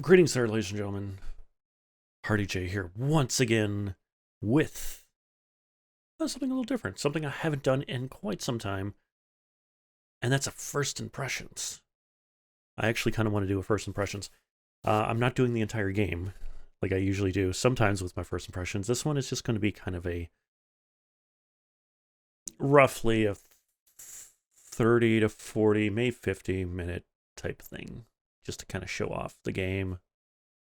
Greetings there, ladies and gentlemen. Hardi-Jay here once again with something a little different, something I haven't done in quite some time, and that's a first impressions. I actually kind of want to do a first impressions. I'm not doing the entire game like I usually do, sometimes with my first impressions. This one is just going to be kind of a roughly a 30 to 40, maybe 50-minute type thing, just to kind of show off the game,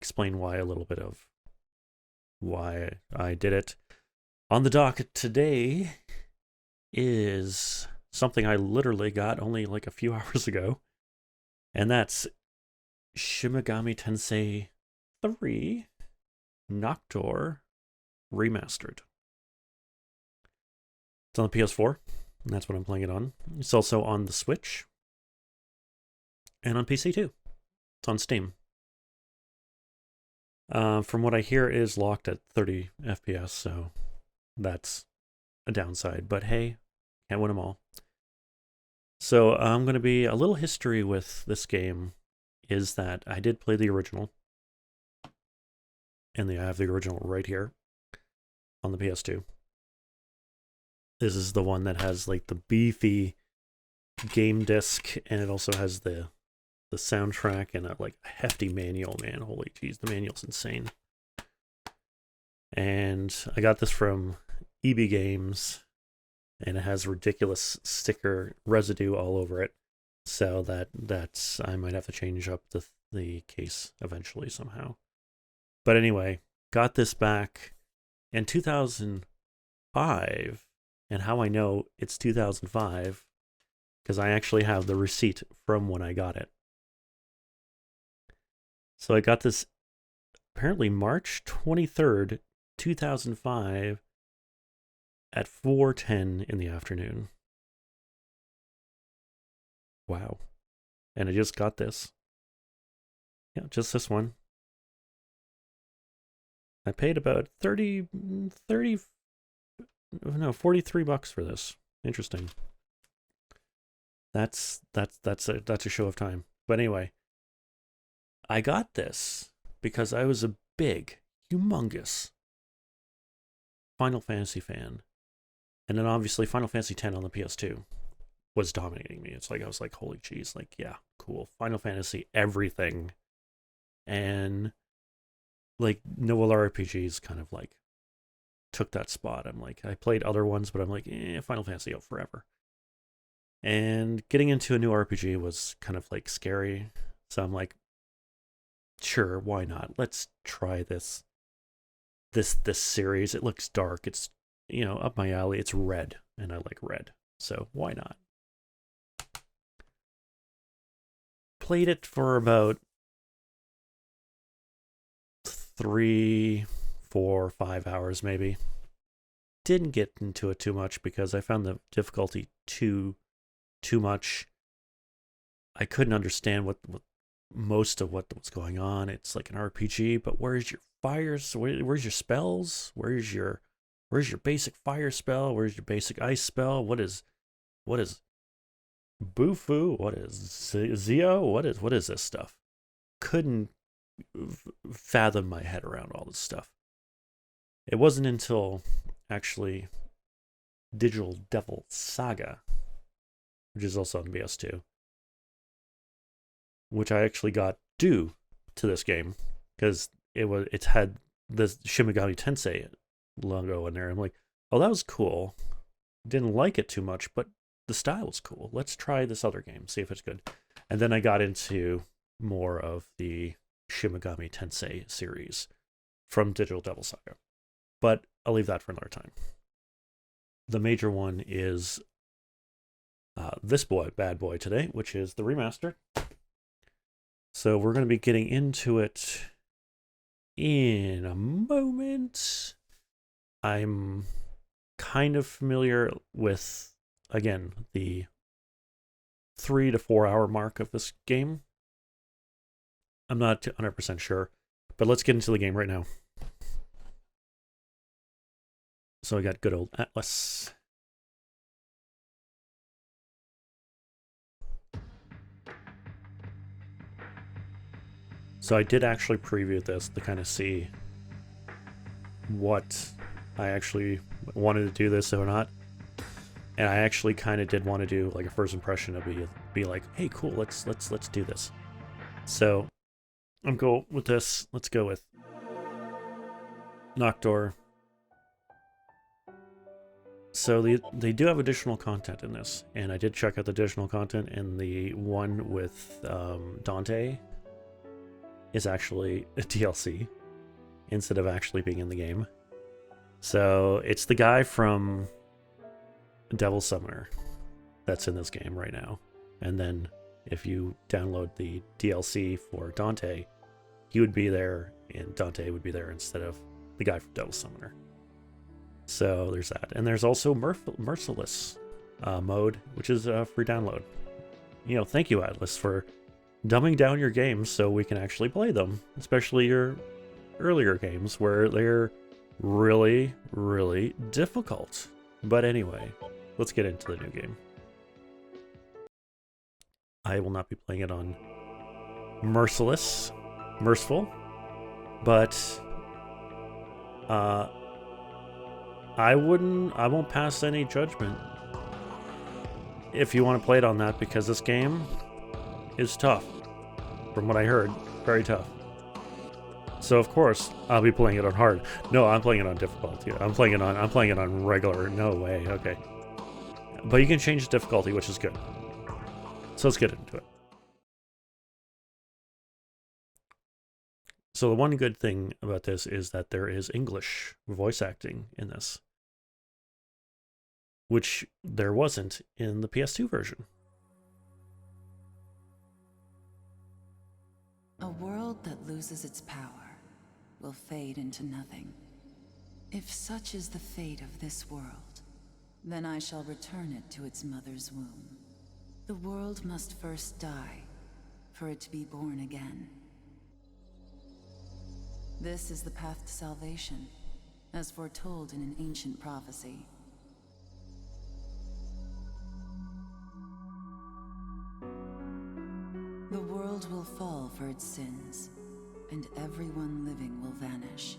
explain why a little bit of why I did it. On the docket today is something I literally got only like a few hours ago, and that's Shin Megami Tensei III Nocturne Remastered. It's on the PS4, and that's what I'm playing it on. It's also on the Switch, and on PC too. It's on Steam. From what I hear, it is locked at 30 FPS, so that's a downside. But hey, can't win them all. So I'm going to be a little history with this game is that I did play the original, and I have the original right here on the PS2. This is the one that has like the beefy game disc, and it also has the soundtrack and a like hefty manual, man. Holy jeez, the manual's insane. And I got this from EB Games, and it has ridiculous sticker residue all over it, so that's I might have to change up the case eventually somehow. But anyway, got this back in 2005, and how I know it's 2005 because I actually have the receipt from when I got it. So I got this apparently March 23rd, 2005 at 4:10 in the afternoon. Wow. And I just got this. Yeah, just this one. I paid about 43 bucks for this. Interesting. That's a show of time. But anyway, I got this because I was a big, humongous Final Fantasy fan. And then obviously Final Fantasy X on the PS2 was dominating me. It's like, I was like, holy jeez, like, yeah, cool. Final Fantasy, everything. And like, no other RPGs kind of like took that spot. I'm like, I played other ones, but I'm like, Final Fantasy out forever. And getting into a new RPG was kind of like scary. So I'm like, sure, why not? Let's try this series. It looks dark. It's, up my alley. It's red, and I like red. So why not? Played it for about 3, 4, 5 hours maybe. Didn't get into it too much because I found the difficulty too much. I couldn't understand what most of what was going on. It's like an RPG, but where's your fires? Where's your spells? Where's your basic fire spell? Where's your basic ice spell? What is Bufu? What is Zio? What is this stuff? Couldn't fathom my head around all this stuff. It wasn't until actually Digital Devil Saga, which is also on PS2, which I actually got due to this game because it had the Shin Megami Tensei logo in there. I'm like, oh, that was cool. Didn't like it too much, but the style was cool. Let's try this other game, see if it's good. And then I got into more of the Shin Megami Tensei series from Digital Devil Saga. But I'll leave that for another time. The major one is this bad boy today, which is the remaster. So we're going to be getting into it in a moment. I'm kind of familiar with, again, the 3 to 4 hour mark of this game. I'm not 100% sure, but let's get into the game right now. So I got good old Atlas. So I did actually preview this to kind of see what I actually wanted to do this or not. And I actually kind of did want to do like a first impression of be like, hey, cool, let's do this. So I'm cool with this. Let's go with Nocturne. So they do have additional content in this, and I did check out the additional content, and the one with Dante is actually a DLC instead of actually being in the game. So it's the guy from Devil Summoner that's in this game right now. And then if you download the DLC for Dante, he would be there, and Dante would be there instead of the guy from Devil Summoner. So there's that. And there's also Merciless mode, which is a free download. You know, thank you, Atlas, for dumbing down your games so we can actually play them, especially your earlier games where they're really, really difficult. But anyway, let's get into the new game. I will not be playing it on Merciful, but I won't pass any judgment if you want to play it on that, because this game is tough. From what I heard, very tough. So of course I'll be playing it on hard. No, I'm playing it on difficulty. I'm playing it on regular. No way. Okay. But you can change the difficulty, which is good. So let's get into it. So the one good thing about this is that there is English voice acting in this, which there wasn't in the PS2 version. A world that loses its power will fade into nothing. If such is the fate of this world, then I shall return it to its mother's womb. The world must first die for it to be born again. This is the path to salvation, as foretold in an ancient prophecy. The world will fall for its sins, and everyone living will vanish.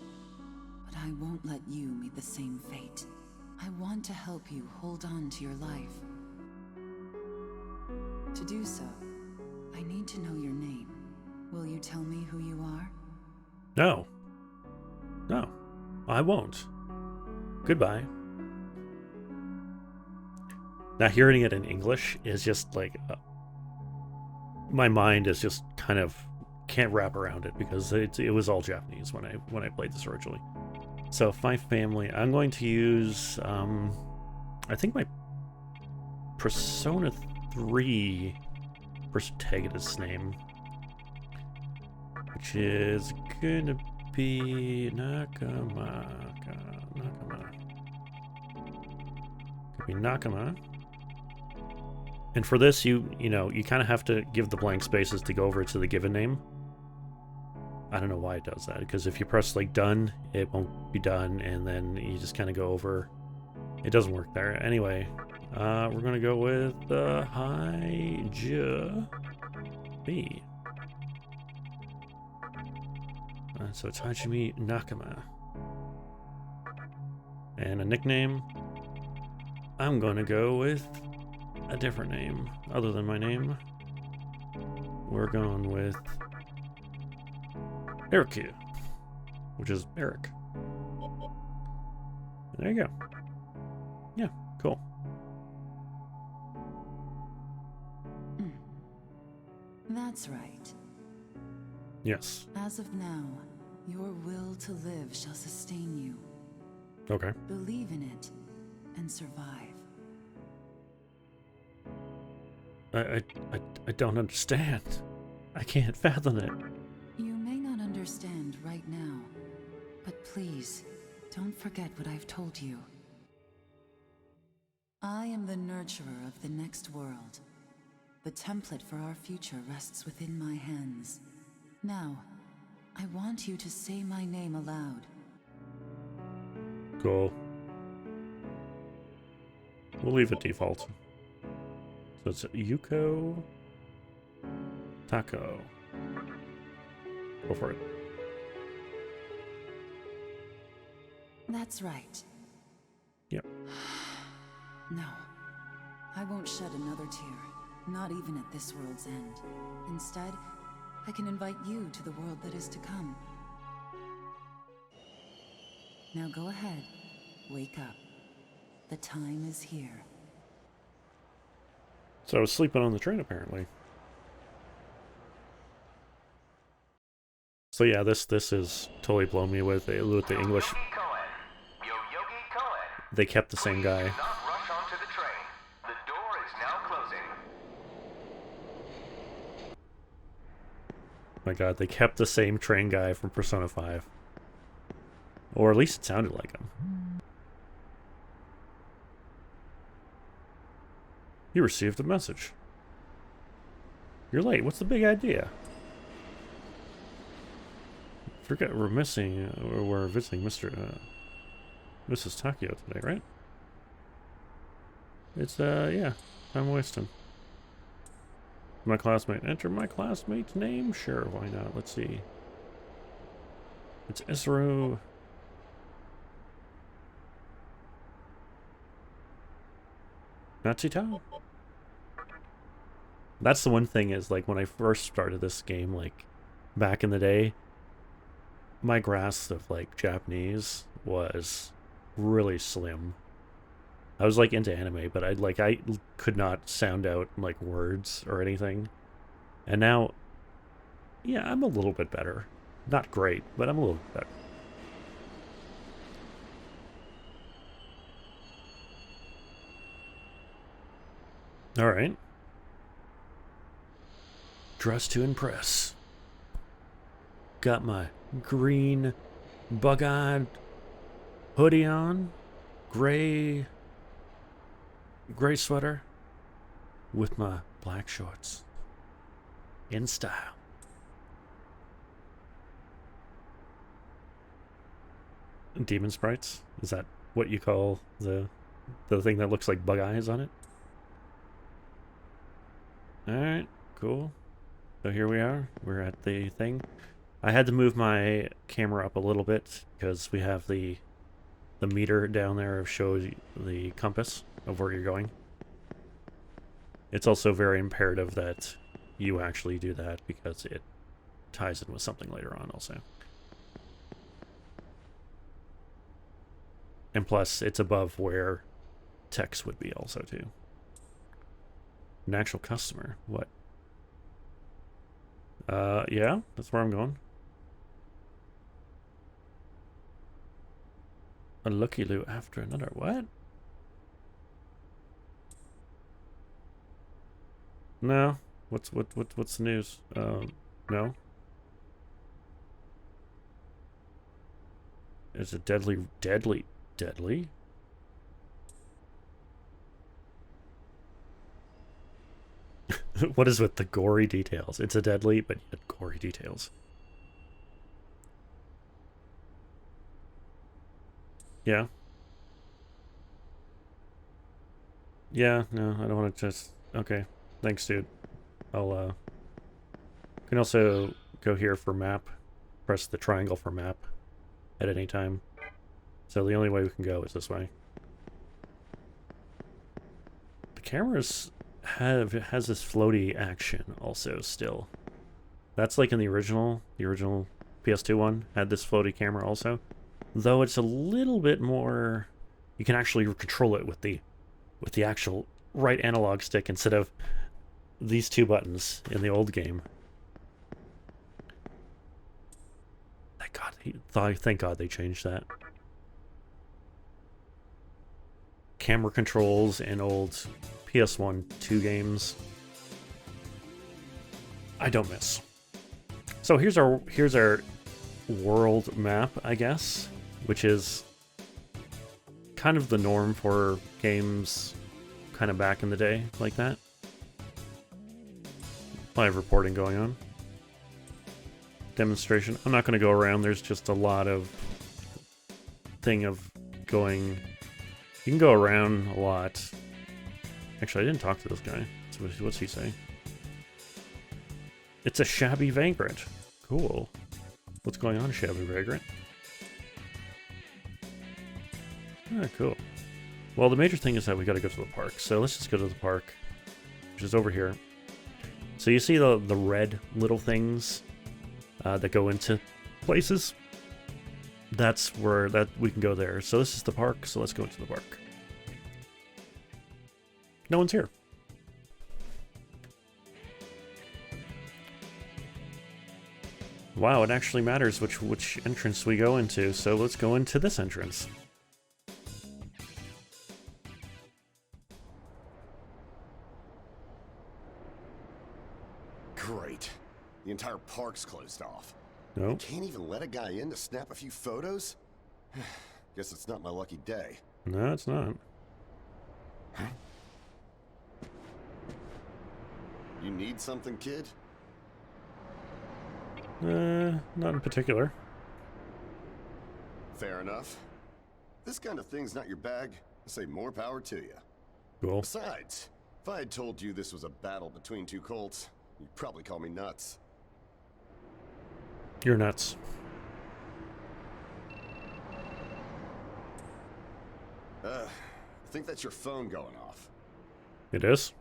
But I won't let you meet the same fate. I want to help you hold on to your life. To do so, I need to know your name. Will you tell me who you are? No. No, I won't. Goodbye. Now, hearing it in English is just like... my mind is just kind of... can't wrap around it, because it was all Japanese when I played this originally. So, my family... I'm going to use... I think my Persona 3 protagonist's name, which is gonna be Nakama. Could be Nakama. And for this, you kind of have to give the blank spaces to go over to the given name. I don't know why it does that, because if you press like done, it won't be done, and then you just kind of go over. It doesn't work there. Anyway, we're gonna go with Hardi-Jay. So it's Hajime Nakama. And a nickname, I'm gonna go with a different name other than my name. We're going with Eric, which is Eric. There you go. Yeah, cool. That's right. Yes. As of now, your will to live shall sustain you. Okay. Believe in it and survive. I don't understand. I can't fathom it. You may not understand right now, but please, don't forget what I've told you. I am the nurturer of the next world. The template for our future rests within my hands. Now, I want you to say my name aloud. Cool. We'll leave it default. So it's Yuko Tako. Go for it. That's right. Yep. No. I won't shed another tear. Not even at this world's end. Instead, I can invite you to the world that is to come. Now go ahead. Wake up. The time is here. So I was sleeping on the train, apparently. So yeah, this is totally blown me with the English. They kept the same guy. My god, they kept the same train guy from Persona 5. Or at least it sounded like him. You received a message. You're late. What's the big idea? Forget we're missing, we're visiting Mrs. Takio today, right? It's, yeah, I'm wasting. My classmate. Enter my classmate's name? Sure, why not? Let's see. It's Isru. Natsita? That's the one thing is, like, when I first started this game, like, back in the day, my grasp of, like, Japanese was really slim. I was, like, into anime, but I could not sound out, like, words or anything. And now, yeah, I'm a little bit better. Not great, but I'm a little bit better. Alright. Dressed to impress. Got my green bug-eyed hoodie on. Gray sweater. With my black shorts. In style. Demon sprites? Is that what you call the thing that looks like bug eyes on it? Alright, cool. So here we are. We're at the thing. I had to move my camera up a little bit because we have the meter down there shows the compass of where you're going. It's also very imperative that you actually do that because it ties in with something later on also. And plus, it's above where text would be also too. An actual customer. What? Yeah, that's where I'm going. A lucky loot after another. What? No. What's the news? No. Is it deadly? What is with the gory details? It's a deadly, but yet gory details. Yeah. Yeah, no, I don't want to just... Okay, thanks, dude. I'll, can also go here for map. Press the triangle for map at any time. So the only way we can go is this way. The cameras has this floaty action also still. That's like in the original PS2 one had this floaty camera also. Though it's a little bit more, you can actually control it with the actual right analog stick instead of these two buttons in the old game. Thank God they changed that. Camera controls in old PS1 2 games I don't miss. So here's our world map, I guess, which is kind of the norm for games kind of back in the day like that. Plenty of reporting going on. Demonstration. I'm not going to go around. There's just a lot of thing of going. You can go around a lot. Actually, I didn't talk to this guy. So what's he say? It's a shabby vagrant. Cool. What's going on, Shabby Vagrant? Ah, cool. Well, the major thing is that we gotta go to the park. So let's just go to the park, which is over here. So you see the red little things that go into places? That's where we can go there. So this is the park, so let's go into the park. No one's here. Wow, it actually matters which entrance we go into, so let's go into this entrance. Great. The entire park's closed off. No. Can't even let a guy in to snap a few photos? Guess it's not my lucky day. No, it's not. You need something, kid? Not in particular. Fair enough. This kind of thing's not your bag. I say more power to you. Cool. Besides, if I had told you this was a battle between two cults, you'd probably call me nuts. You're nuts. I think that's your phone going off. It is?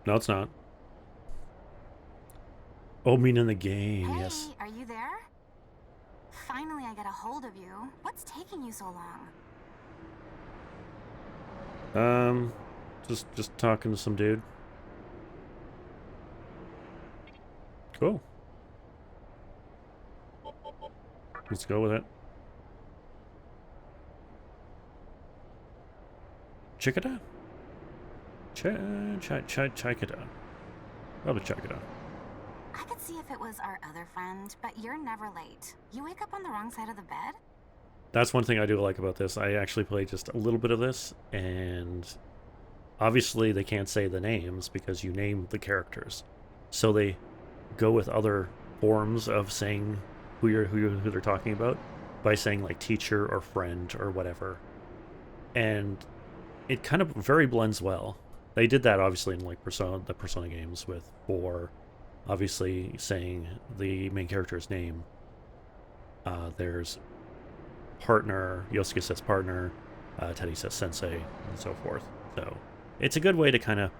No, it's not. Oh, mean in the game, Hey, yes. are you there? Finally, I get a hold of you. What's taking you so long? Just talking to some dude. Cool. Let's go with it. Check it out. Check it out. Probably check it out. I could see if it was our other friend, but you're never late. You wake up on the wrong side of the bed? That's one thing I do like about this. I actually played just a little bit of this, and obviously they can't say the names because you name the characters. So they go with other forms of saying who they're talking about by saying like teacher or friend or whatever. And it kind of very blends well. They did that obviously in like the Persona games with 4 obviously saying the main character's name. There's partner, Yosuke says partner, Teddy says sensei, and so forth. So it's a good way to kind of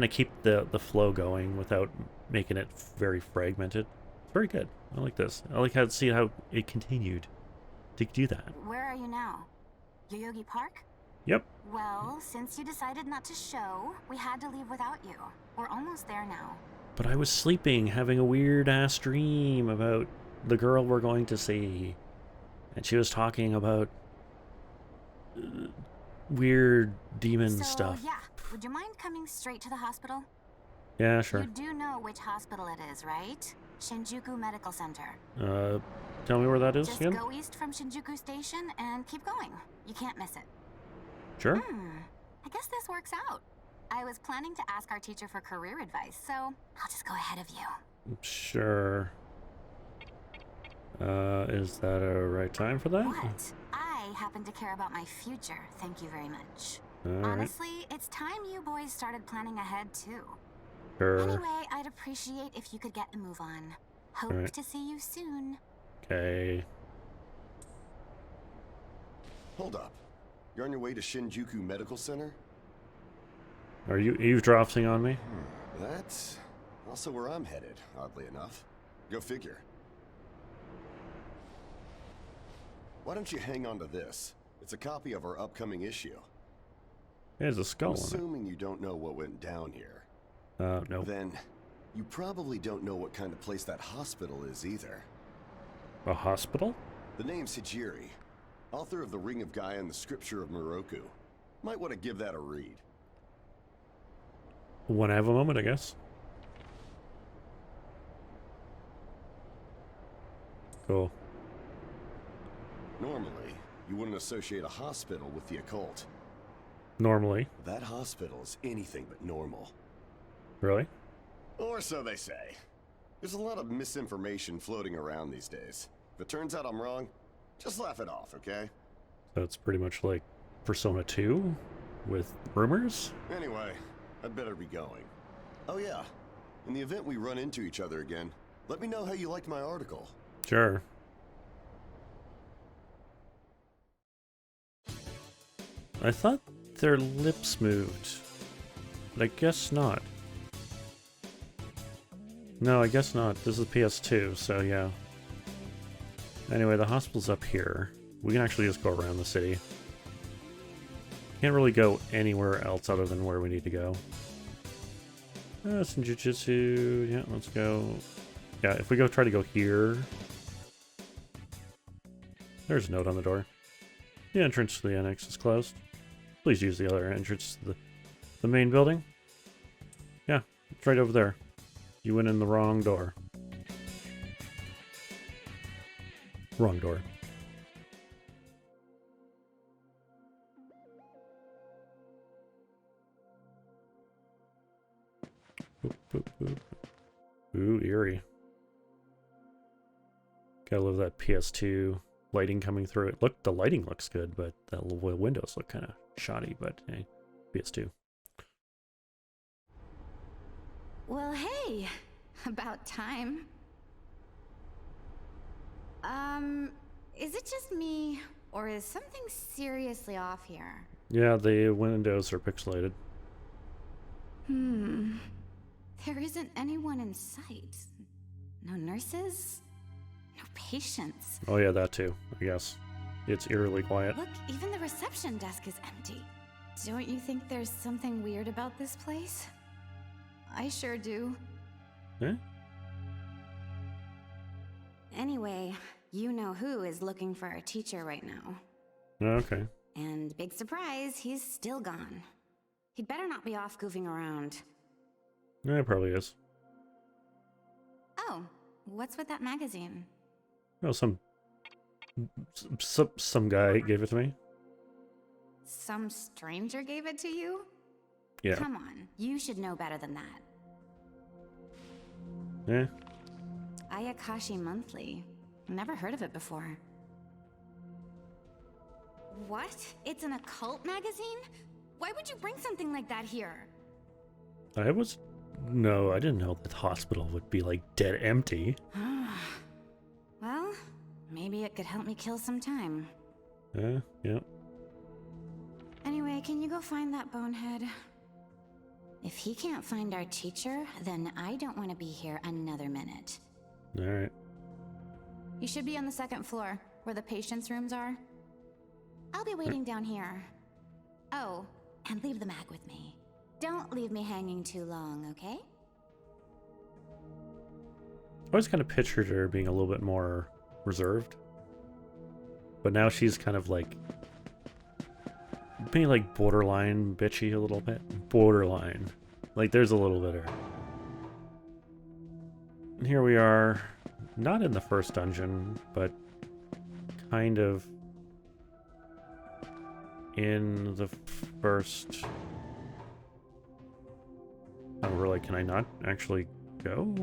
keep the flow going without making it very fragmented. It's very good. I like this. I like how to see how it continued to do that. Where are you now? Yoyogi Park? Yep. Well, since you decided not to show, we had to leave without you. We're almost there now. But I was sleeping, having a weird-ass dream about the girl we're going to see. And she was talking about weird demon stuff. Yeah, would you mind coming straight to the hospital? Yeah, sure. You do know which hospital it is, right? Shinjuku Medical Center. Tell me where that is Just again? go east from Shinjuku Station and keep going. You can't miss it. Sure. I guess this works out. I was planning to ask our teacher for career advice, so I'll just go ahead of you. Sure. Is that a right time for that? What? I happen to care about my future, thank you very much. All Honestly, it's time you boys started planning ahead, too. Sure. Anyway, I'd appreciate if you could get a move on. Hope to see you soon. Okay. Hold up. You're on your way to Shinjuku Medical Center? Are you eavesdropping on me? That's also where I'm headed, oddly enough. Go figure. Why don't you hang on to this? It's a copy of our upcoming issue. There's a skull I'm on assuming you don't know what went down here. it. No. Then, you probably don't know what kind of place that hospital is either. A hospital? The name's Hijiri, author of The Ring of Gaia and the Scripture of Moroku. Might want to give that a read. When I have a moment, I guess. Cool. Normally, you wouldn't associate a hospital with the occult. Normally. That hospital is anything but normal. Really? Or so they say. There's a lot of misinformation floating around these days. If it turns out I'm wrong, just laugh it off, okay? So it's pretty much like Persona 2 with rumors? Anyway, I'd better be going. Oh yeah, In the event we run into each other again, let me know how you liked my article. Sure. I thought their lips moved, but I guess not. No, I guess not. This is PS2, so yeah. Anyway, the hospital's up here. We can actually just go around the city. Can't really go anywhere else other than where we need to go. Some jujitsu. Yeah, let's go. Yeah, if we go try to go here. There's a note on the door. The entrance to the annex is closed. Please use the other entrance to the main building. Yeah, it's right over there. You went in the wrong door. Wrong door. Boop, boop, boop. Ooh, eerie. Gotta love that PS2 lighting coming through it. Look, the lighting looks good, but the windows look kind of shoddy, but hey, PS2. Well, hey, about time. Is it just me, or is something seriously off here? Yeah, the windows are pixelated. There isn't anyone in sight. No nurses? No patients. Oh yeah, that too, I guess. It's eerily quiet. Look, even the reception desk is empty. Don't you think there's something weird about this place? I sure do. Eh? Anyway, you know who is looking for a teacher right now. Okay. And big surprise, he's still gone. He'd better not be off goofing around. Yeah, it probably is. Oh, what's with that magazine? Oh, some guy gave it to me. Some stranger gave it to you? Yeah. Come on, you should know better than that. Yeah. Ayakashi Monthly. Never heard of it before. What? It's an occult magazine? Why would you bring something like that here? No, I didn't know that the hospital would be like dead empty. Well, maybe it could help me kill some time. Yeah. Anyway, can you go find that bonehead? If he can't find our teacher, then I don't want to be here another minute. Alright. You should be on the second floor, where the patients' rooms are. I'll be waiting down here. Oh, and leave the mag with me. Don't leave me hanging too long, okay? I always kind of pictured her being a little bit more reserved. But now she's kind of like being like borderline bitchy a little bit. Borderline. Like there's a little bit of her. And here we are, not in the first dungeon, but kind of in the first... Oh, really? Can I not actually go?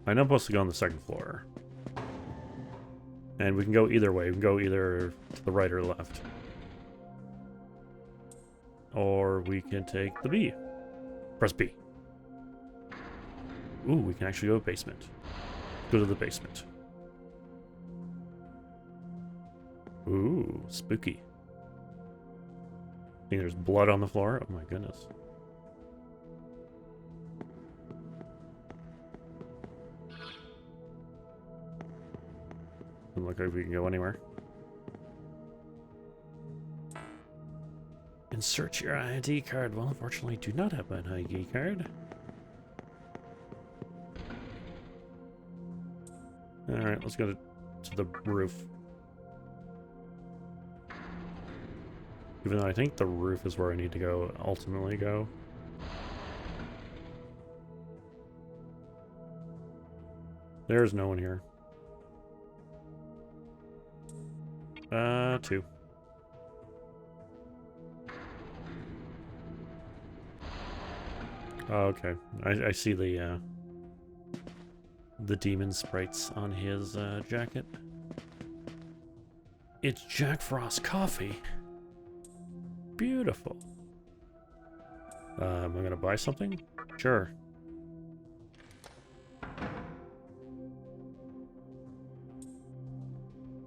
I know I'm supposed to go on the second floor. And we can go either way. We can go either to the right or left. Or we can take the B. Press B. Ooh, we can actually go to the basement. Go to the basement. Ooh, spooky. I think there's blood on the floor. Oh my goodness. Doesn't look like we can go anywhere. Insert your ID card. Well, unfortunately, I do not have an ID card. Alright, let's go to the roof. Even though I think the roof is where I need to go, ultimately go. There's no one here. 2. Oh, okay. I see the demon sprites on his jacket. It's Jack Frost coffee. Beautiful. Am I gonna buy something? Sure.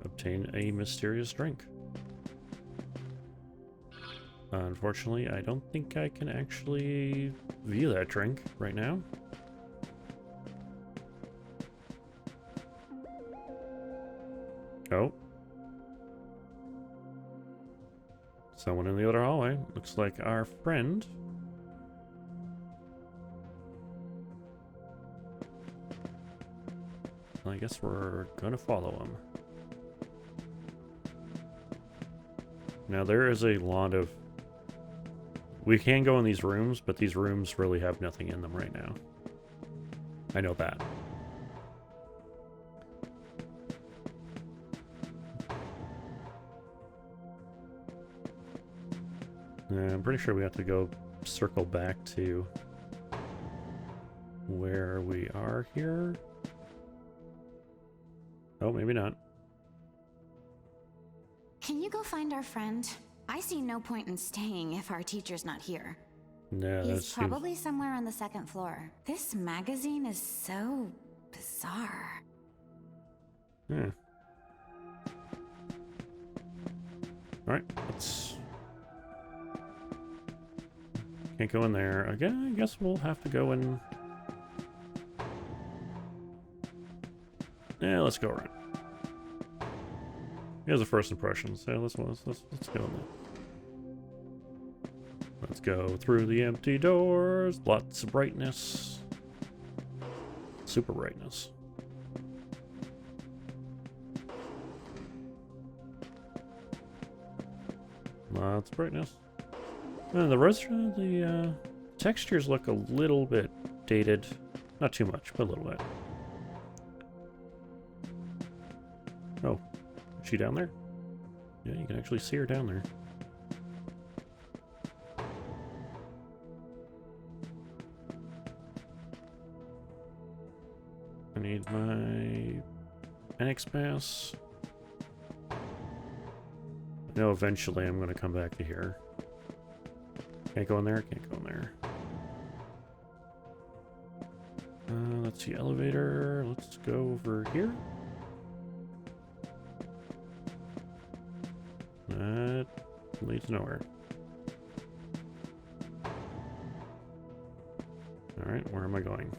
Obtain a mysterious drink. Unfortunately, I don't think I can actually view that drink right now. Oh. Someone in the other hallway. Looks like our friend. I guess we're gonna follow him. Now there is a lot of... We can go in these rooms, but these rooms really have nothing in them right now. I know that. I'm pretty sure we have to go circle back to where we are here. Oh, maybe not. Can you go find our friend? I see no point in staying if our teacher's not here. No, He's probably somewhere on the second floor. This magazine is so bizarre. Yeah. Alright, let's... Can't go in there. Again, I guess we'll have to go in... Yeah, let's go around. Here's the first impression. So let's go in there. Let's go through the empty doors. Lots of brightness. Super brightness. Lots of brightness. And the rest of the textures look a little bit dated. Not too much, but a little bit. Oh, is she down there? Yeah, you can actually see her down there. I need my Phoenix Pass. I know eventually I'm going to come back to here. Can't go in there, can't go in there. Let's see, elevator. Let's go over here. That leads nowhere. Alright, where am I going?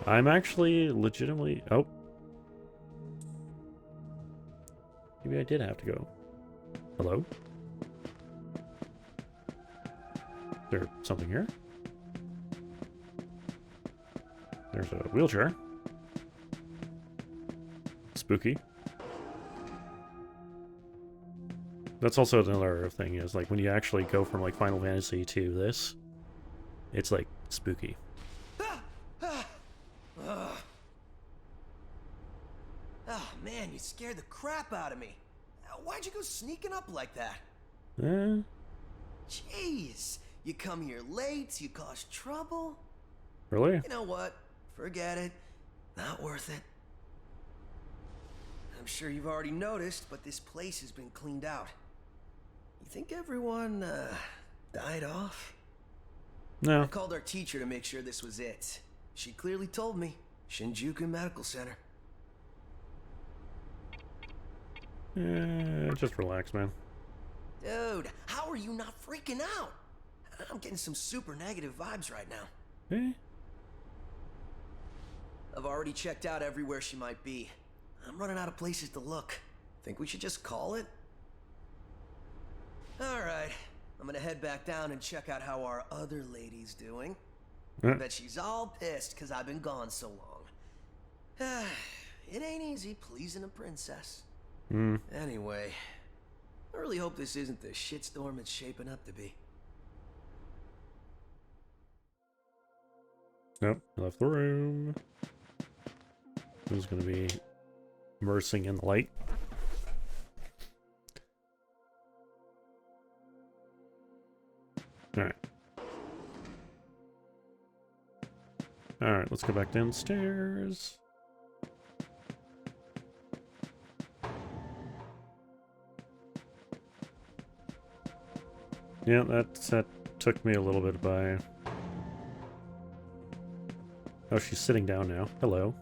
I'm actually legitimately... Oh. Maybe I did have to go. Hello? Is there something here? There's a wheelchair. Spooky. That's also another thing, is like when you actually go from like Final Fantasy to this, it's like spooky. Oh man, you scared the crap out of me. Why'd you go sneaking up like that? Jeez, you come here late, you cause trouble. Really? You know what? Forget it. Not worth it. I'm sure you've already noticed, but this place has been cleaned out. You think everyone, died off? No. I called our teacher to make sure this was it. She clearly told me. Shinjuku Medical Center. Yeah, just relax, man. Dude, how are you not freaking out? I'm getting some super negative vibes right now. Eh? I've already checked out everywhere she might be. I'm running out of places to look. Think we should just call it? Alright, I'm gonna head back down and check out how our other lady's doing. I bet she's all pissed because I've been gone so long. It ain't easy pleasing a princess. Anyway, I really hope this isn't the shitstorm it's shaping up to be. Nope, left the room. Who's gonna be immersing in the light? Alright. Alright, let's go back downstairs. Yeah, that took me a little bit by... Oh, she's sitting down now. Hello.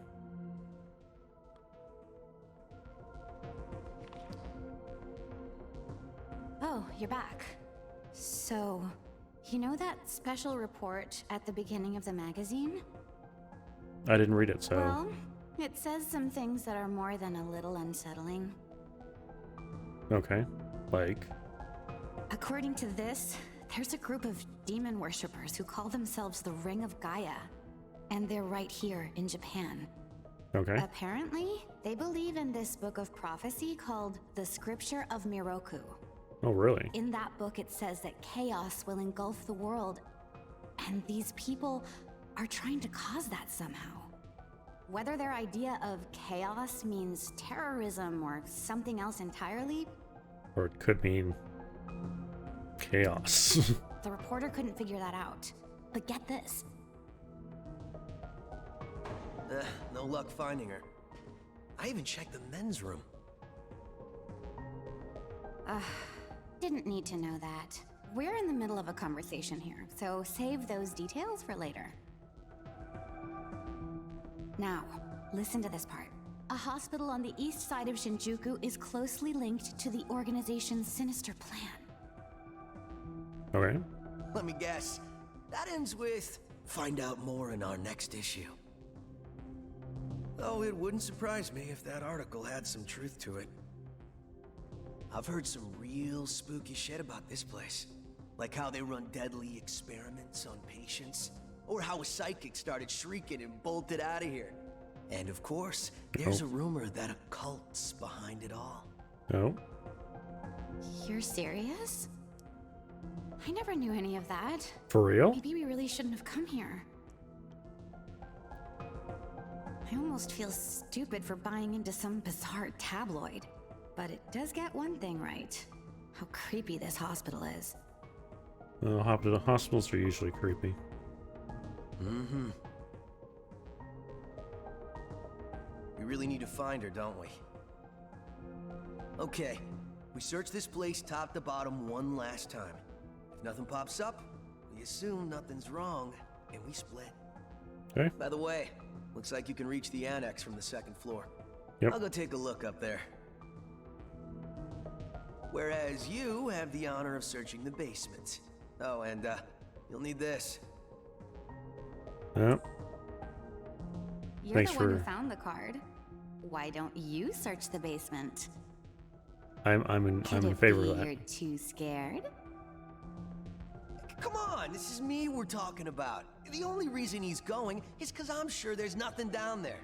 Oh, you're back. So, you know that special report at the beginning of the magazine? I didn't read it, so... Well, it says some things that are more than a little unsettling. Okay. Like? According to this, there's a group of demon worshippers who call themselves the Ring of Gaia. And they're right here in Japan. Okay. Apparently, they believe in this book of prophecy called the Scripture of Miroku. Oh, really? In that book, it says that chaos will engulf the world, and these people are trying to cause that somehow. Whether their idea of chaos means terrorism or something else entirely, Or it could mean... chaos. the reporter couldn't figure that out. But get this. No luck finding her. I even checked the men's room. Didn't need to know that. We're in the middle of a conversation here, so save those details for later. Now, listen to this part. A hospital on the east side of Shinjuku is closely linked to the organization's sinister plan. Okay. Let me guess. That ends with, find out more in our next issue. Though it wouldn't surprise me if that article had some truth to it. I've heard some real spooky shit about this place. Like how they run deadly experiments on patients. Or how a psychic started shrieking and bolted out of here. And of course, there's a rumor that a cult's behind it all. Oh. You're serious? I never knew any of that. For real? Maybe we really shouldn't have come here. I almost feel stupid for buying into some bizarre tabloid. But it does get one thing right. How creepy this hospital is. Hospitals are usually creepy. Mm-hmm. We really need to find her, don't we? Okay, we search this place top to bottom one last time. If nothing pops up, we assume nothing's wrong, and we split. Okay. By the way, looks like you can reach the annex from the second floor. Yep. I'll go take a look up there. Whereas you have the honor of searching the basement. Oh, and you'll need this. Yep. You're Thanks the one who for- found the card. Why don't you search the basement? I'm in favor of that. You're too scared? Come on, this is me we're talking about. The only reason he's going is because I'm sure there's nothing down there.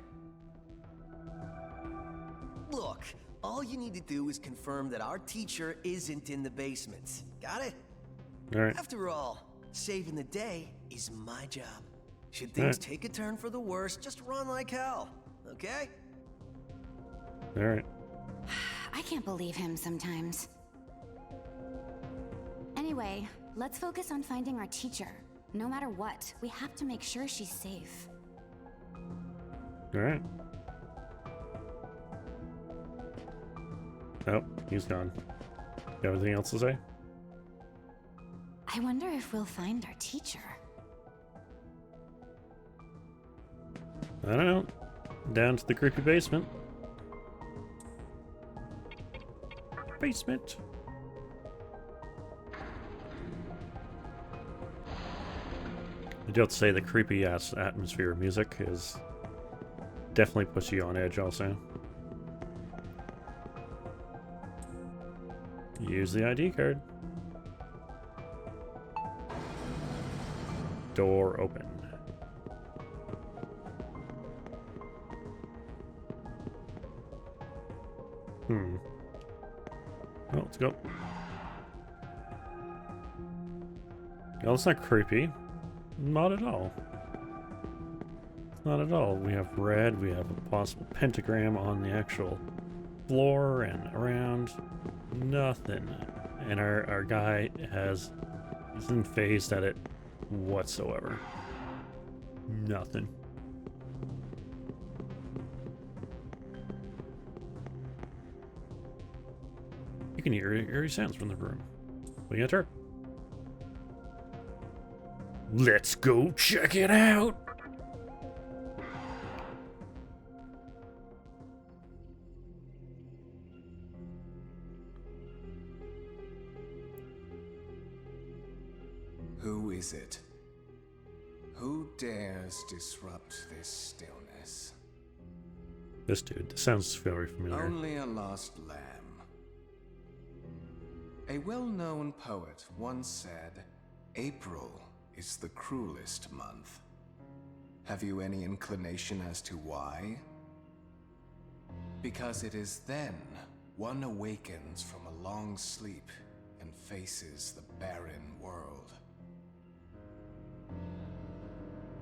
Look, all you need to do is confirm that our teacher isn't in the basement. Got it? All right. After all, saving the day is my job. Should things Alright. take a turn for the worse, just run like hell, okay? All right. I can't believe him sometimes. Anyway, let's focus on finding our teacher. No matter what, we have to make sure she's safe. All right. Oh, he's gone. You have anything else to say? I wonder if we'll find our teacher. I don't know. Down to the creepy basement. Basement. I do have to say the creepy ass atmosphere of music is definitely puts you on edge also. Use the ID card. Door open. Oh, let's go. No, it's not creepy. Not at all. Not at all. We have red, we have a possible pentagram on the actual floor and around. Nothing. And our guy isn't phased at it whatsoever. Nothing. You can hear eerie sounds from the room. We enter. Let's go check it out. Who is it? Who dares disrupt this stillness? This dude, this sounds very familiar. Only a lost lamb. A well-known poet once said, April is the cruelest month. Have you any inclination as to why? Because it is then one awakens from a long sleep and faces the barren world.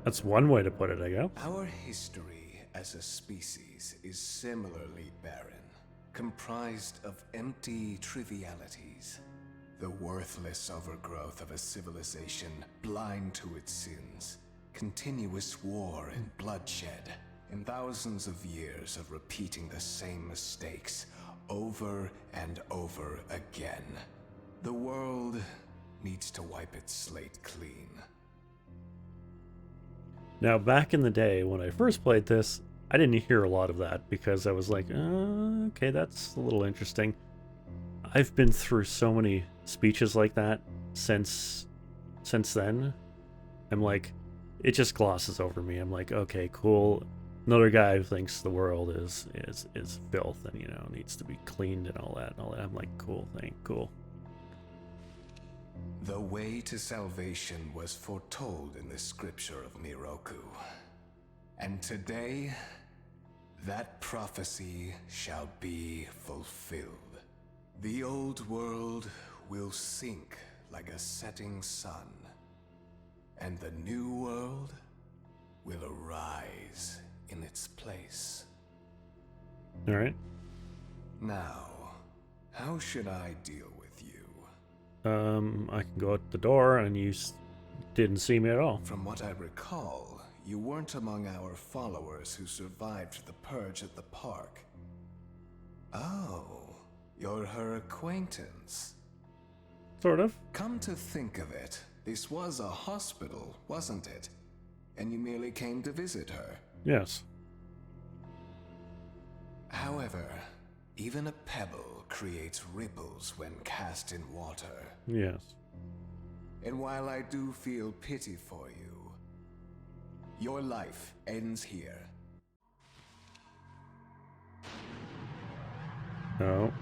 That's one way to put it, I guess. Our history as a species is similarly barren, comprised of empty trivialities. The worthless overgrowth of a civilization blind to its sins, continuous war and bloodshed, and thousands of years of repeating the same mistakes over and over again. The world needs to wipe its slate clean. Now, back in the day when I first played this, I didn't hear a lot of that because I was like, okay, that's a little interesting. I've been through so many speeches like that since then. I'm like, it just glosses over me. I'm like, okay, cool. Another guy who thinks the world is filth and, you know, needs to be cleaned and all that. I'm like, cool thing, cool. The way to salvation was foretold in the scripture of Miroku. And today, that prophecy shall be fulfilled. The old world will sink like a setting sun, and the new world will arise in its place. All right. Now, how should I deal with you? I can go out the door and you didn't see me at all. From what I recall, you weren't among our followers who survived the purge at the park. Oh, you're her acquaintance. Sort of. Come to think of it, this was a hospital, wasn't it? And you merely came to visit her. Yes. However, even a pebble creates ripples when cast in water. Yes. And while I do feel pity for you, your life ends here. No.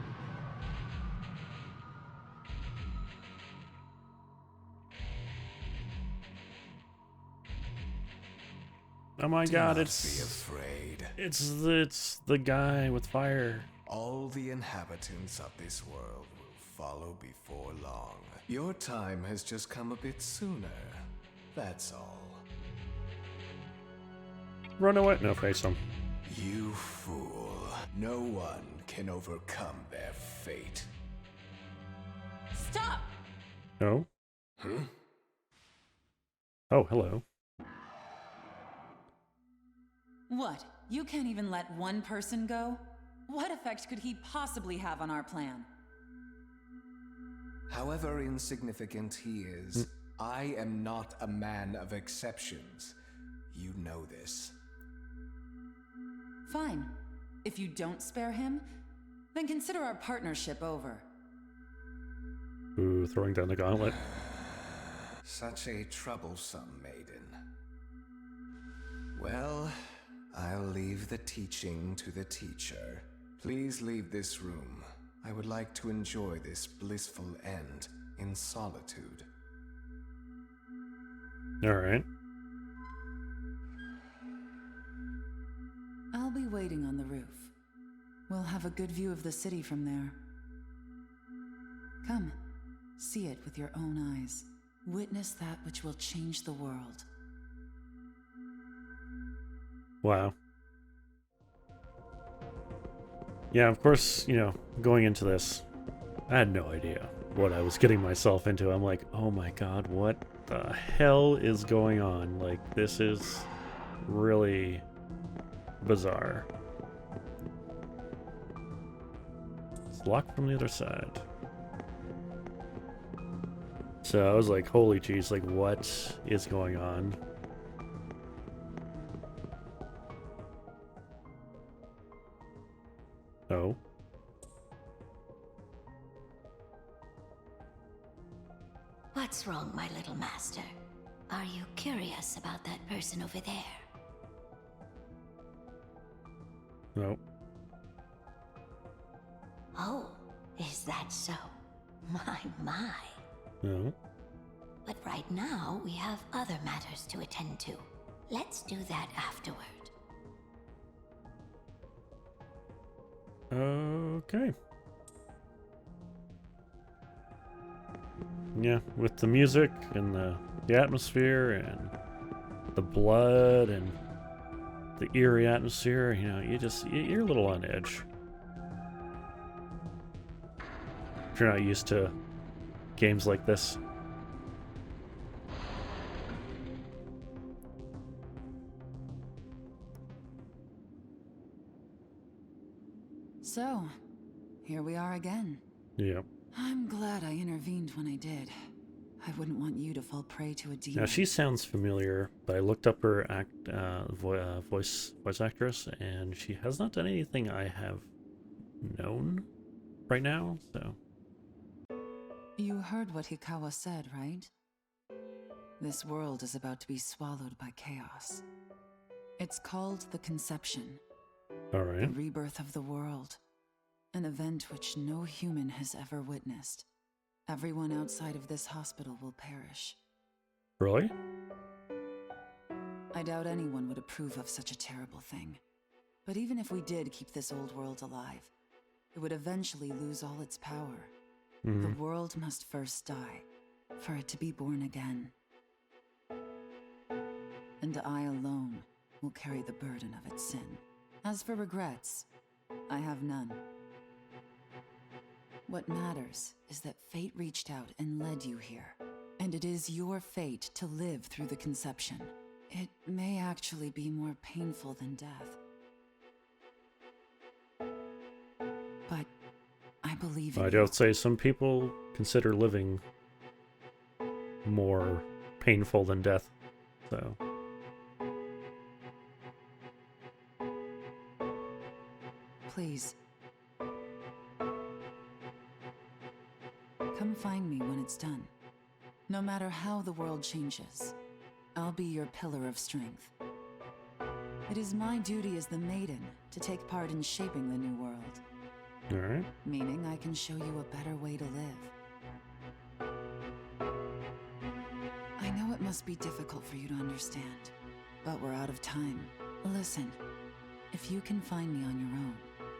Oh my God! Do not be It's afraid. it's the guy with fire. All the inhabitants of this world will follow before long. Your time has just come a bit sooner. That's all. Run away! No, face him. You fool. No one can overcome their fate. Stop! No. Oh, hello. What? You can't even let one person go? What effect could he possibly have on our plan? However insignificant he is, I am not a man of exceptions. You know this. Fine. If you don't spare him, then consider our partnership over. Ooh, throwing down the gauntlet. Such a troublesome maiden. Well, I'll leave the teaching to the teacher. Please leave this room. I would like to enjoy this blissful end in solitude. All right. I'll be waiting on the roof. We'll have a good view of the city from there. Come, see it with your own eyes. Witness that which will change the world. Wow. Yeah, of course, you know, going into this, I had no idea what I was getting myself into. I'm like, oh my God, what the hell is going on? Like, this is really bizarre. It's locked from the other side. So I was like, holy jeez, like what is going on? Oh. What's wrong, my little master? Are you curious about that person over there? No. Oh, is that so? My. No. But right now, we have other matters to attend to. Let's do that afterward. Okay. Yeah, with the music and the atmosphere and the blood and the eerie atmosphere, you know, you're a little on edge. If you're not used to games like this. So, here we are again. Yep. I'm glad I intervened when I did. I wouldn't want you to fall prey to a demon. Now she sounds familiar, but I looked up her voice actress, and she has not done anything I have known right now. So You heard what Hikawa said, right? This world is about to be swallowed by chaos. It's called the Conception. all The right, rebirth of the world. An event which no human has ever witnessed. Everyone outside of this hospital will perish. really? I doubt anyone would approve of such a terrible thing. But even if we did keep this old world alive, it would eventually lose all its power. The world must first die, for it to be born again. And I alone will carry the burden of its sin. As for regrets, I have none. What matters is that fate reached out and led you here. And it is your fate to live through the conception. It may actually be more painful than death. But I believe in I you. don't say some people consider living more painful than death. So Please. Come find me when it's done. No matter how the world changes, I'll be your pillar of strength. It is my duty as the maiden to take part in shaping the new world. all right. Meaning I can show you a better way to live. I know it must be difficult for you to understand, but we're out of time. Listen, if you can find me on your own,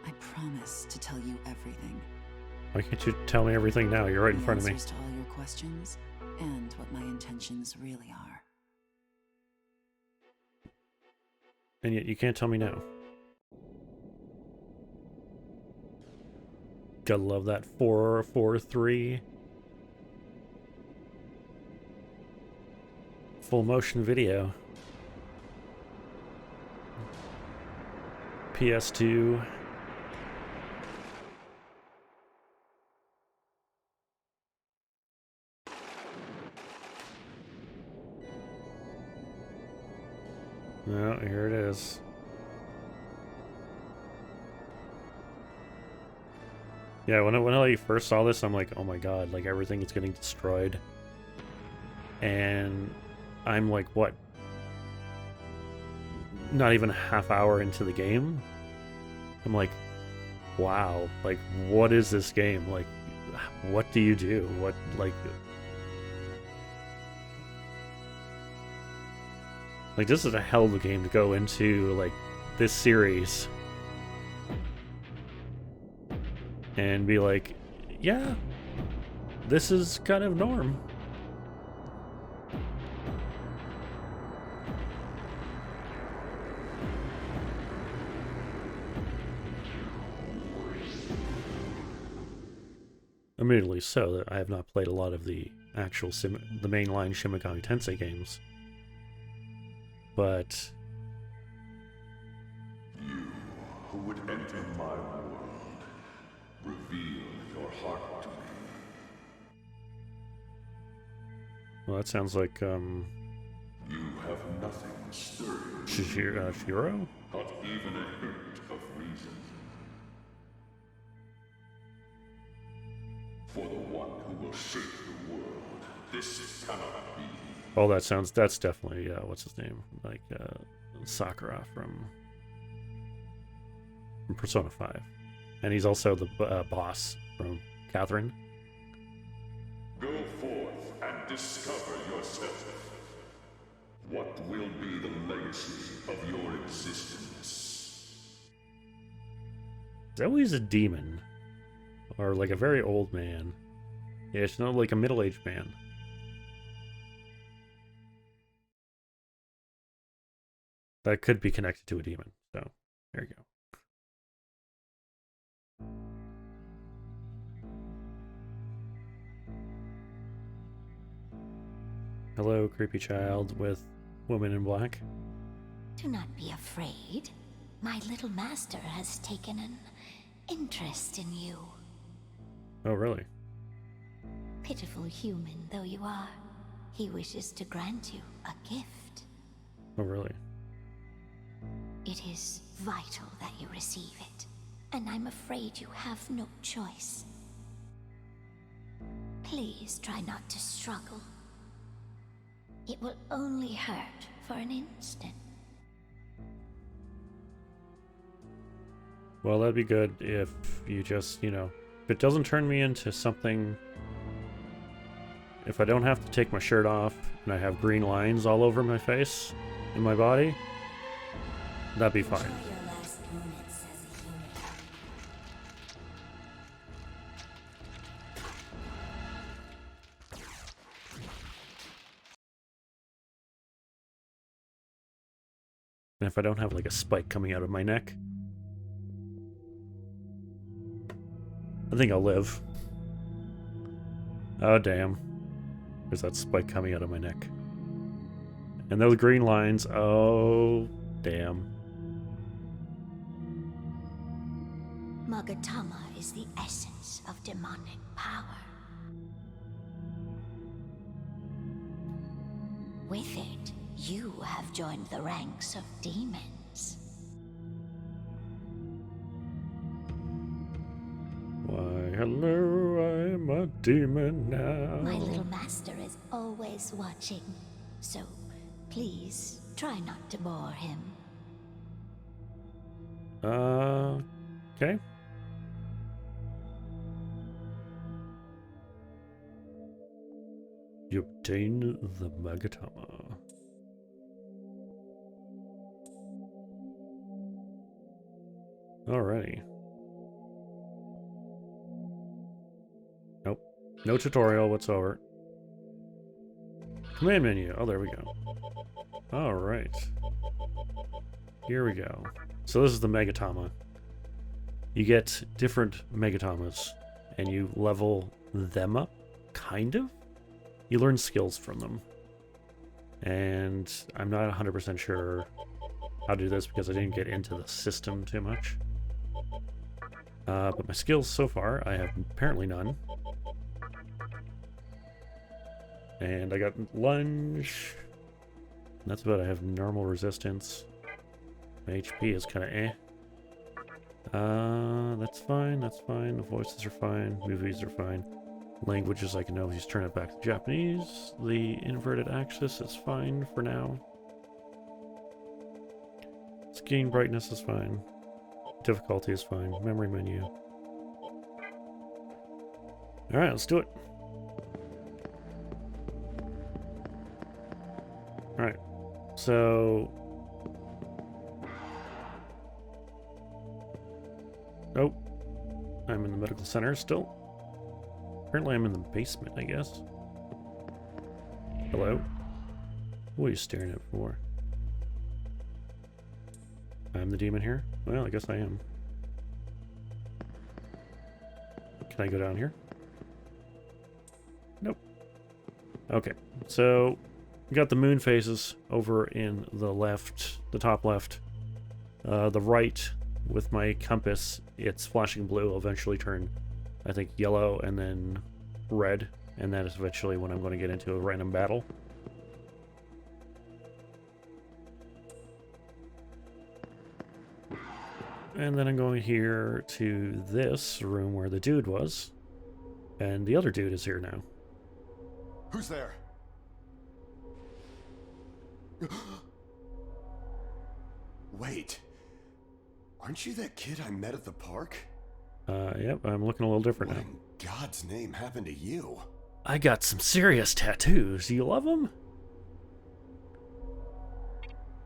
I promise to tell you everything. Why can't you tell me everything now? You're right in The front of me. answers to all your questions, and what my intentions really are. And yet you can't tell me now. Gotta love that 4:43 full motion video. PS2. Oh, here it is. Yeah, when I first saw this, I'm like, oh my god, like everything is getting destroyed. And I'm like, what? Not even a half hour into the game? I'm like, wow, like what is this game? Like, what do you do? What, like this is a hell of a game to go into, like, this series. And be like, yeah, this is kind of norm. Admittedly so, that I have not played a lot of the actual the mainline Shin Megami Tensei games. But You who would enter my world, reveal your heart to me. Well, that sounds like, You have nothing stirring. Shiro? Not even a hint of reason. For the one who will shape the world, this cannot be. Oh, that's definitely, what's his name? Like, Sakura from Persona 5. And he's also the boss from Catherine. Go forth and discover yourself. What will be the legacy of your existence? Zoe's a demon. Or like a very old man. Yeah, it's not like a middle-aged man. That could be connected to a demon. So, there you go. Hello, creepy child with woman in black. Do not be afraid. My little master has taken an interest in you. Oh, really? Pitiful human though you are, he wishes to grant you a gift. Oh, really? It is vital that you receive it, and I'm afraid you have no choice. Please try not to struggle. It will only hurt for an instant. Well, that'd be good if you just, if it doesn't turn me into something, if I don't have to take my shirt off and I have green lines all over my face and my body, that'd be fine. And if I don't have like a spike coming out of my neck, I think I'll live. Oh, damn. There's that spike coming out of my neck. And those green lines, oh, damn. Magatama is the essence of demonic power. With it, you have joined the ranks of demons. Why, hello, I'm a demon now. My little master is always watching, so please try not to bore him. Okay. You obtain the Magatama. Alrighty. Nope. No tutorial whatsoever. Command menu. Oh, there we go. Alright. Here we go. So this is the Megatama. You get different Megatamas, and you level them up, kind of? You learn skills from them. And I'm not 100% sure how to do this because I didn't get into the system too much. But my skills so far, I have apparently none. And I got lunge. That's about it. I have normal resistance. My HP is kind of eh. That's fine, that's fine. The voices are fine. Movies are fine. Languages I can always turn it back to Japanese. The inverted axis is fine for now. Screen brightness is fine. Difficulty is fine. Memory menu. Alright, let's do it. Alright. So... Oh. I'm in the medical center still. Apparently I'm in the basement, I guess. Hello? What are you staring at for? I'm the demon here? Well, I guess I am. Can I go down here? Nope. Okay, so we got the moon phases over in the left, the top left. The right, with my compass, it's flashing blue, will eventually turn, I think, yellow and then red and that is eventually when I'm going to get into a random battle. And then I'm going here to this room where the dude was. And the other dude is here now. Who's there? Wait. Aren't you that kid I met at the park? Yep, I'm looking a little different What now. in God's name happened to you? I got some serious tattoos. Do you love them?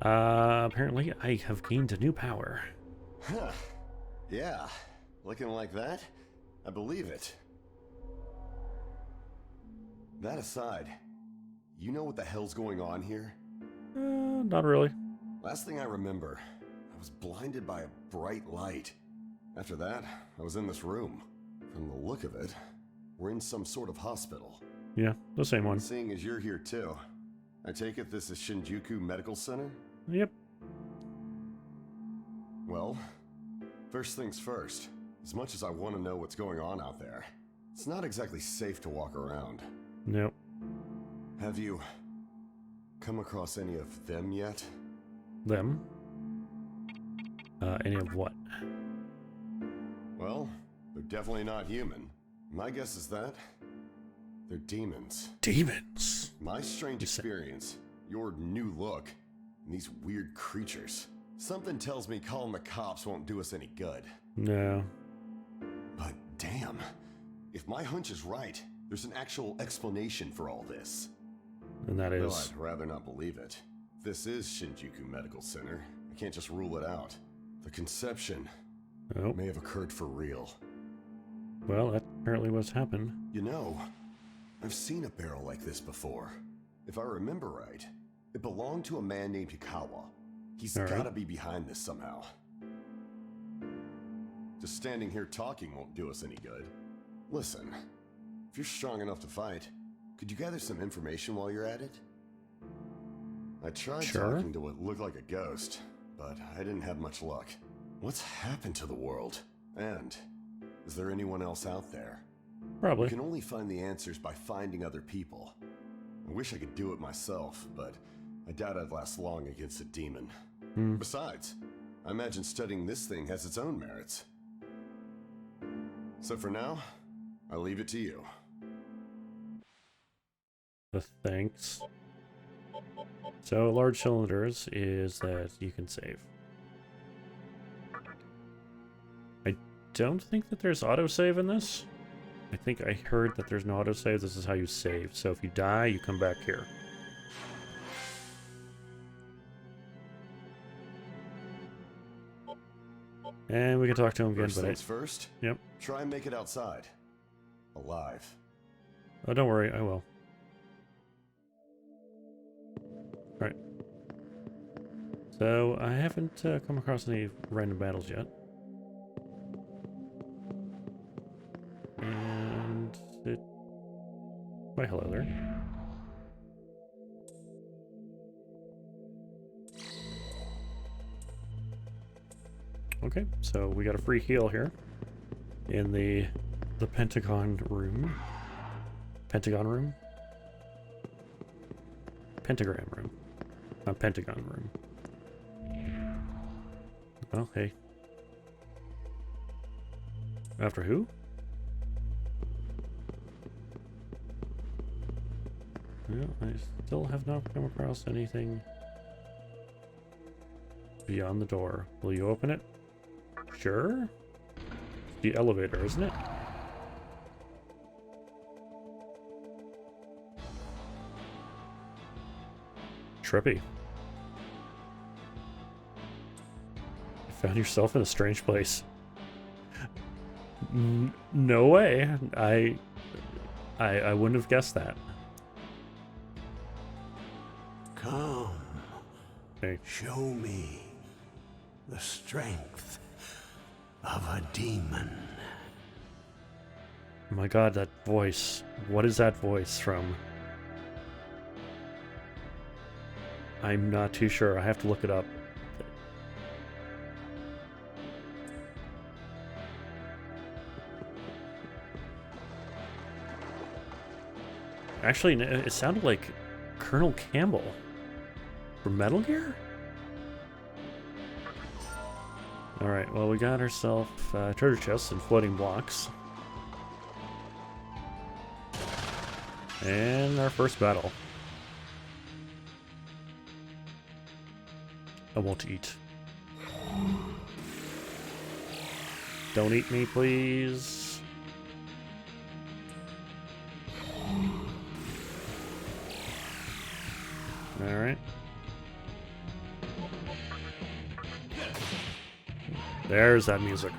Apparently I have gained a new power. Huh. Yeah. Looking like that? I believe it. That aside, you know what the hell's going on here? Not really. Last thing I remember, I was blinded by a bright light. After that, I was in this room. From the look of it, we're in some sort of hospital. Yeah, the same one. Seeing as you're here too, I take it this is Shinjuku Medical Center? Yep. Well, first things first. As much as I want to know what's going on out there, it's not exactly safe to walk around. Nope. Have you come across any of them yet? Them? Any of what? Well, they're definitely not human. My guess is that they're demons. Demons? My strange experience, your new look, and these weird creatures. Something tells me calling the cops won't do us any good. No. But damn, if my hunch is right, there's an actual explanation for all this. And that Though is... I'd rather not believe it. If this is Shinjuku Medical Center, I can't just rule it out. The conception Oh. may have occurred for real. Well, that apparently what's happened. You know, I've seen a barrel like this before. If I remember right, it belonged to a man named Hikawa. He's All right. gotta be behind this somehow. Just standing here talking won't do us any good. Listen, if you're strong enough to fight, could you gather some information while you're at it? I tried Sure. talking to what looked like a ghost, but I didn't have much luck. What's happened to the world? And is there anyone else out there? Probably. You can only find the answers by finding other people. I wish I could do it myself, but I doubt I'd last long against a demon. Besides, I imagine studying this thing has its own merits. So for now, I'll leave it to you. Thanks. So, large cylinders is that you can save. I don't think that there's autosave in this. I think I heard that there's no autosave. This is how you save. So if you die, you come back here. And we can talk to him again, First but things first, Yep. try and make it outside. Alive. Oh, don't worry, I will. Alright. So, I haven't come across any random battles yet. And it... Why, hello there. Okay, so we got a free heal here in the Pentagon room. Pentagon room? Pentagram room. Not Pentagon room. Oh, hey. After who? Well, I still have not come across anything beyond the door. Will you open it? Sure. The elevator, isn't it? Trippy. You found yourself in a strange place. No way. I wouldn't have guessed that. Come, Hey. show me the strength of a demon. My god, that voice. What is that voice from? I'm not too sure. I have to look it up. Actually, it sounded like Colonel Campbell from Metal Gear? Alright, well, we got ourselves treasure chests and floating blocks. And our first battle. I won't eat. Don't eat me, please. Alright. There's that music.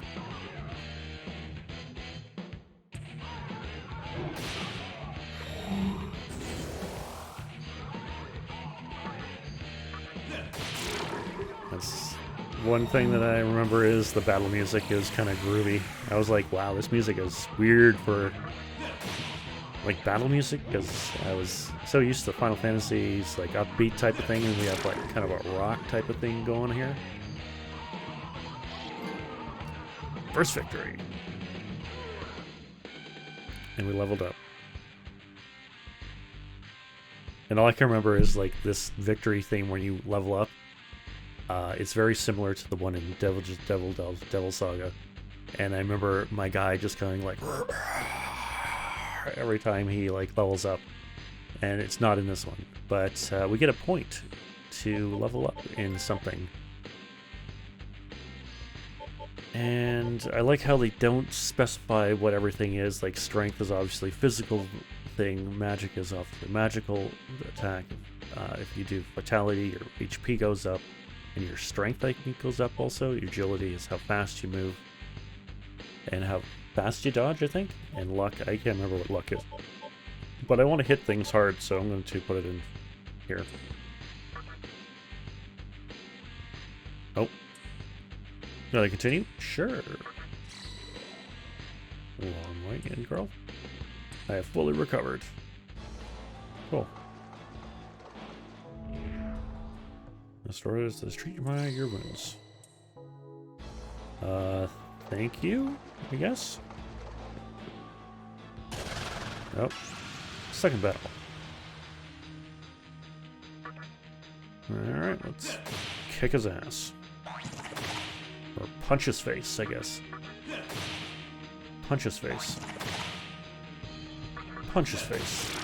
That's one thing that I remember is the battle music is kind of groovy. I was like, wow, this music is weird for like battle music, because I was so used to Final Fantasy's like upbeat type of thing, and we have like kind of a rock type of thing going here. First victory. And we leveled up. And all I can remember is like this victory thing when you level up. It's very similar to the one in Devil Saga. And I remember my guy just going like every time he like levels up. And it's not in this one. But we get a point to level up in something. And I like how they don't specify what everything is. Like strength is obviously physical thing, magic is obviously magical attack. If you do fatality, your HP goes up, and your strength I think goes up also. Your agility is how fast you move, and how fast you dodge, I think. And luck, I can't remember what luck is. But I want to hit things hard, so I'm going to put it in here. Oh. Can I continue? Sure. Long way in, girl. I have fully recovered. Cool. The story is to treat your wounds. Thank you, I guess. Nope. Second battle. Alright, let's kick his ass. Or punch his face, I guess. Punch his face. Punch his face.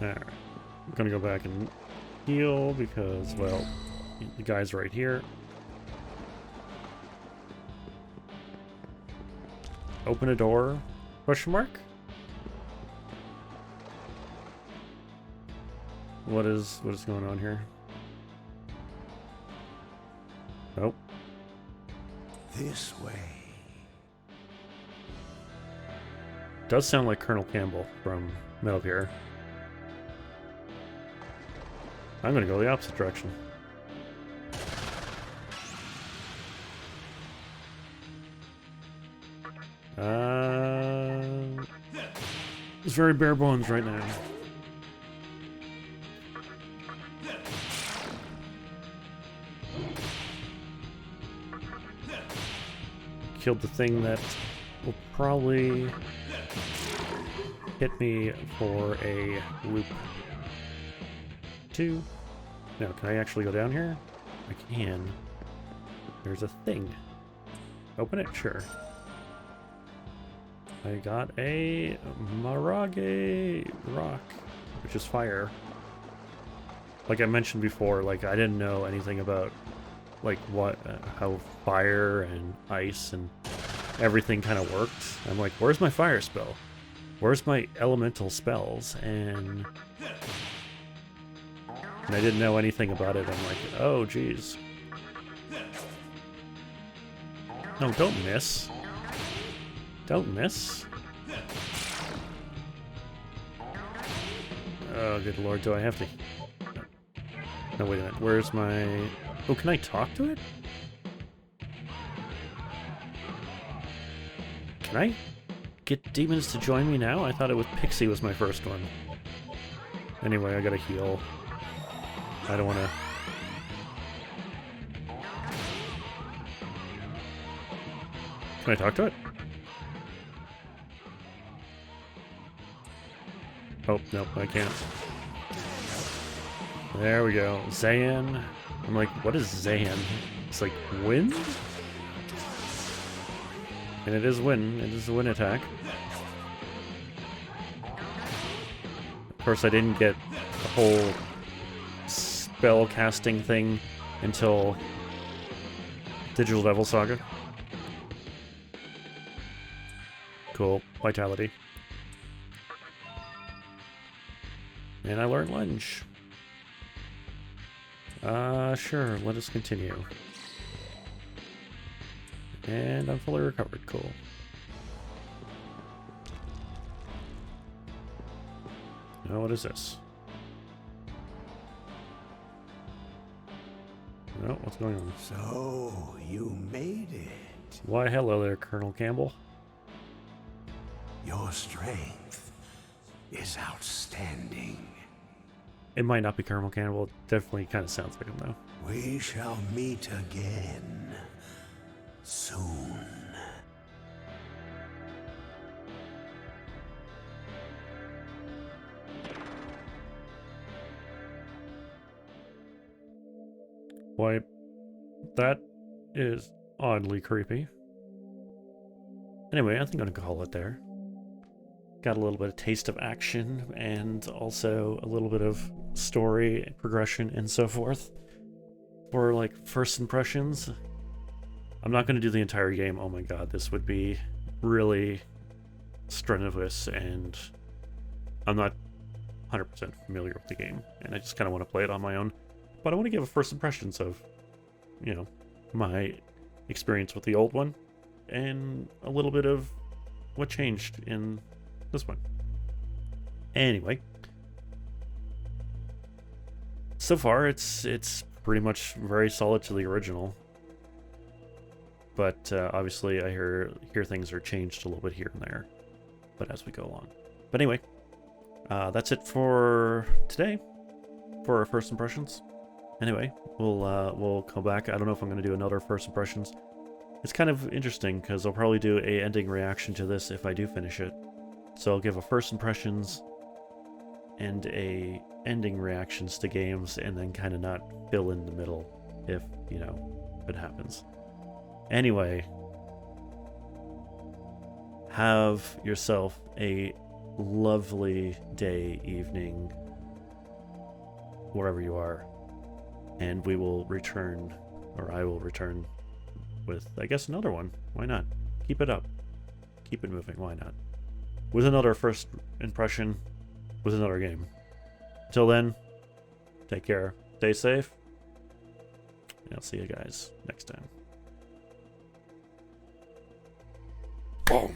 Alright. I'm gonna go back and heal because, well, the guy's right here. Open a door? Question mark? What is going on here? Nope. This way. Does sound like Colonel Campbell from Metal Gear. I'm gonna go the opposite direction. It's very bare bones right now. Killed the thing that will probably hit me for a loop. 2. Now, can I actually go down here? I can. There's a thing. Open it? Sure. I got a Marage rock, which is fire. Like I mentioned before, like I didn't know anything about like what, how fire and ice and everything kind of worked. I'm like, where's my fire spell? Where's my elemental spells? And I didn't know anything about it. I'm like, oh geez. No, don't miss. Don't miss. Oh, good lord, do I have to... No, wait a minute. Where's my... Oh, can I talk to it? Can I get demons to join me now? I thought it was Pixie was my first one. Anyway, I gotta heal. I don't wanna... Can I talk to it? Oh, nope, I can't. There we go. Zayan. I'm like, what is Zayan? It's like wind? And it is wind. It is a wind attack. Of course, I didn't get the whole spell casting thing until Digital Devil Saga. Cool. Vitality. And I learned lunge. Sure, let us continue. And I'm fully recovered, cool. Now what is this? Oh, what's going on? So, you made it. Why, hello there, Colonel Campbell. Your strength is outstanding. It might not be Colonel Campbell, it definitely kind of sounds like him, though. We shall meet again soon. Why, that is oddly creepy. Anyway, I think I'm going to call it there. Got a little bit of taste of action and also a little bit of story, progression, and so forth. For, like, first impressions. I'm not going to do the entire game. Oh my god, this would be really strenuous, and I'm not 100% familiar with the game, and I just kind of want to play it on my own. But I want to give a first impressions of, you know, my experience with the old one, and a little bit of what changed in this one. Anyway, so far it's pretty much very solid to the original, but obviously I hear things are changed a little bit here and there, but as we go along. But anyway, that's it for today for our first impressions. Anyway, we'll come back. I don't know if I'm going to do another first impressions. It's kind of interesting because I'll probably do a ending reaction to this if I do finish it. So I'll give a first impressions and a ending reactions to games, and then kind of not fill in the middle if, you know, it happens. Anyway, have yourself a lovely day, evening, wherever you are. And we will return, or I will return with, I guess, another one. Why not? Keep it up. Keep it moving. Why not? With another first impression, with another game. Until then, take care. Stay safe. And I'll see you guys next time. Boom.